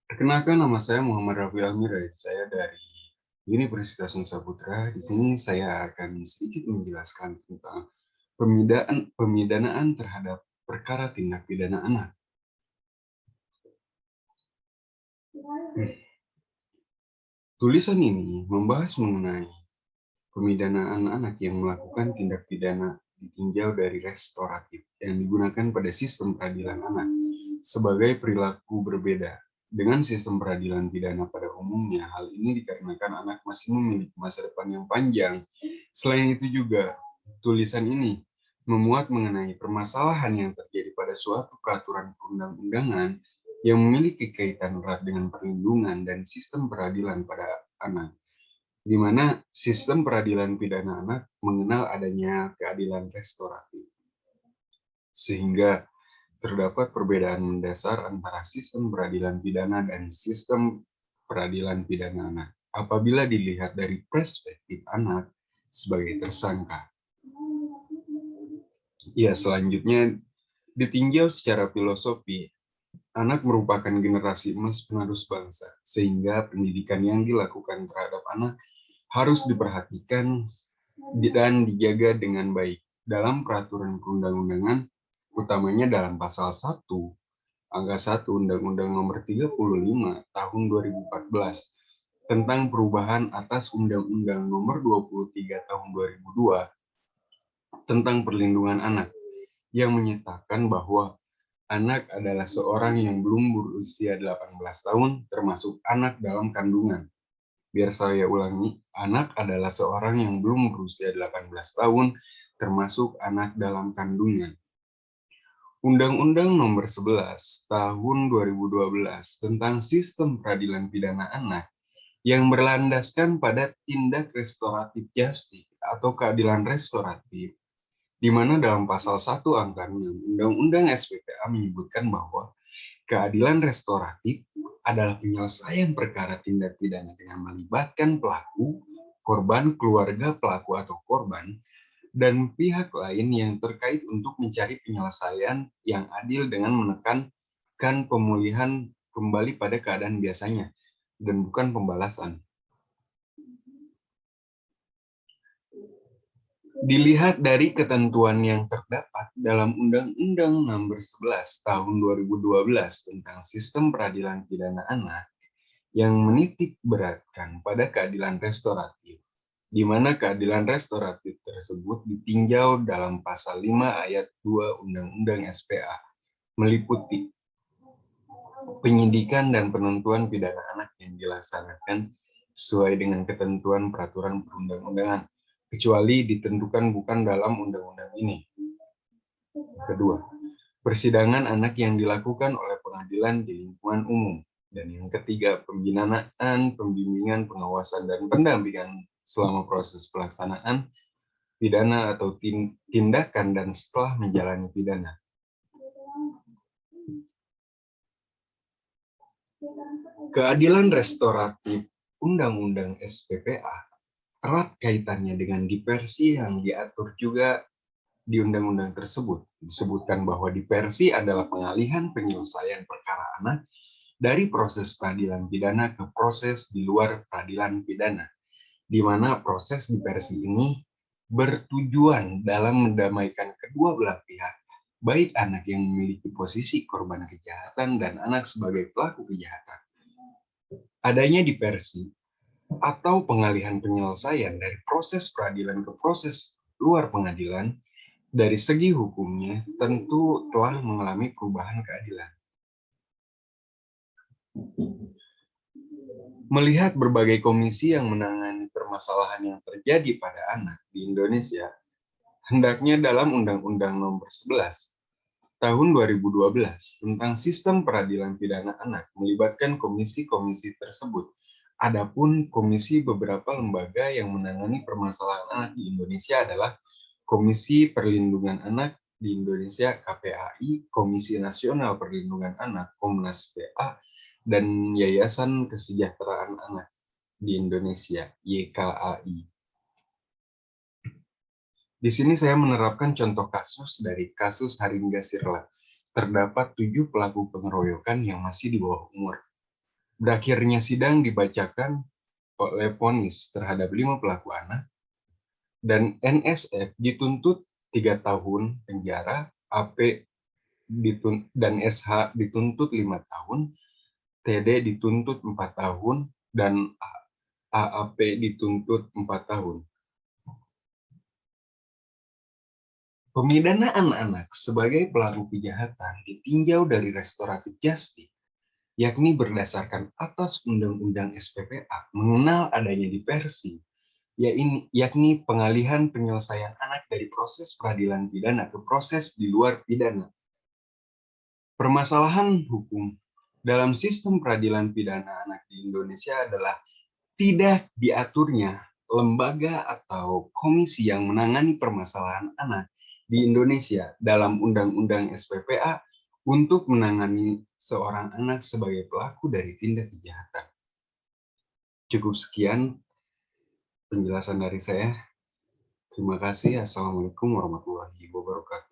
Perkenalkan, nama saya Muhammad Rafi Almirai. Saya dari Universitas Nusa Putra. Di sini saya akan sedikit menjelaskan tentang pemidanaan terhadap perkara tindak pidana anak. Tulisan ini membahas mengenai pemidanaan anak yang melakukan tindak pidana ditinjau dari restoratif yang digunakan pada sistem peradilan anak sebagai perilaku berbeda dengan sistem peradilan pidana pada umumnya. Hal ini dikarenakan anak masih memiliki masa depan yang panjang. Selain itu juga, tulisan ini memuat mengenai permasalahan yang terjadi pada suatu peraturan perundang-undangan yang memiliki kaitan erat dengan perlindungan dan sistem peradilan pada anak, di mana sistem peradilan pidana anak mengenal adanya keadilan restoratif, sehingga terdapat perbedaan mendasar antara sistem peradilan pidana dan sistem peradilan pidana anak apabila dilihat dari perspektif anak sebagai tersangka. Ya, selanjutnya ditinjau secara filosofi, anak merupakan generasi emas penerus bangsa, sehingga pendidikan yang dilakukan terhadap anak harus diperhatikan dan dijaga dengan baik dalam peraturan perundang-undangan, utamanya dalam pasal 1, angka 1 Undang-Undang Nomor 35 Tahun 2014 tentang perubahan atas Undang-Undang Nomor 23 Tahun 2002 tentang perlindungan anak, yang menyatakan bahwa anak adalah seorang yang belum berusia 18 tahun, termasuk anak dalam kandungan. Biar saya ulangi, anak adalah seorang yang belum berusia 18 tahun, termasuk anak dalam kandungan. Undang-Undang Nomor 11 Tahun 2012 tentang Sistem Peradilan Pidana Anak yang berlandaskan pada tindak restoratif justice atau keadilan restoratif, di mana dalam pasal 1 angka 6 Undang-Undang SPPA menyebutkan bahwa keadilan restoratif adalah penyelesaian perkara tindak pidana dengan melibatkan pelaku, korban, keluarga pelaku atau korban, dan pihak lain yang terkait untuk mencari penyelesaian yang adil dengan menekankan pemulihan kembali pada keadaan biasanya dan bukan pembalasan. Dilihat dari ketentuan yang terdapat dalam Undang-Undang Nomor 11 Tahun 2012 tentang Sistem Peradilan Pidana Anak yang menitik beratkan pada keadilan restoratif, di mana keadilan restoratif tersebut ditinjau dalam pasal 5 ayat 2 Undang-Undang SPA, meliputi penyidikan dan penentuan pidana anak yang dilaksanakan sesuai dengan ketentuan peraturan perundang-undangan, kecuali ditentukan bukan dalam undang-undang ini. Kedua, persidangan anak yang dilakukan oleh pengadilan di lingkungan umum. Dan yang ketiga, pembinaan, pembimbingan, pengawasan, dan pendampingan selama proses pelaksanaan pidana atau tindakan dan setelah menjalani pidana. Keadilan restoratif Undang-Undang SPPA erat kaitannya dengan diversi yang diatur juga di undang-undang tersebut. Disebutkan bahwa diversi adalah pengalihan penyelesaian perkara anak dari proses peradilan pidana ke proses di luar peradilan pidana, di mana proses diversi ini bertujuan dalam mendamaikan kedua belah pihak, baik anak yang memiliki posisi korban kejahatan dan anak sebagai pelaku kejahatan. Adanya diversi atau pengalihan penyelesaian dari proses peradilan ke proses luar pengadilan dari segi hukumnya tentu telah mengalami perubahan keadilan. Melihat berbagai komisi yang menangani permasalahan yang terjadi pada anak di Indonesia, hendaknya dalam Undang-Undang Nomor 11 Tahun 2012 tentang Sistem Peradilan Pidana Anak melibatkan komisi-komisi tersebut. Adapun komisi beberapa lembaga yang menangani permasalahan anak di Indonesia adalah Komisi Perlindungan Anak di Indonesia KPAI, Komisi Nasional Perlindungan Anak Komnas PA, dan Yayasan Kesejahteraan Anak di Indonesia YKAI. Di sini saya menerapkan contoh kasus dari kasus Haringga Sirla terdapat 7 pelaku pengeroyokan yang masih di bawah umur. Berakhirnya sidang dibacakan oleh vonis terhadap 5 pelaku anak, dan NSF dituntut 3 tahun penjara, AP dan SH dituntut 5 tahun, TD dituntut 4 tahun, dan AAP dituntut 4 tahun. Pemidanaan anak sebagai pelaku kejahatan ditinjau dari restoratif justice, yakni berdasarkan atas Undang-Undang SPPA mengenal adanya diversi, yakni pengalihan penyelesaian anak dari proses peradilan pidana ke proses di luar pidana. Permasalahan hukum dalam sistem peradilan pidana anak di Indonesia adalah tidak diaturnya lembaga atau komisi yang menangani permasalahan anak di Indonesia dalam Undang-Undang SPPA untuk menangani seorang anak sebagai pelaku dari tindak kejahatan. Cukup sekian penjelasan dari saya. Terima kasih. Assalamualaikum warahmatullahi wabarakatuh.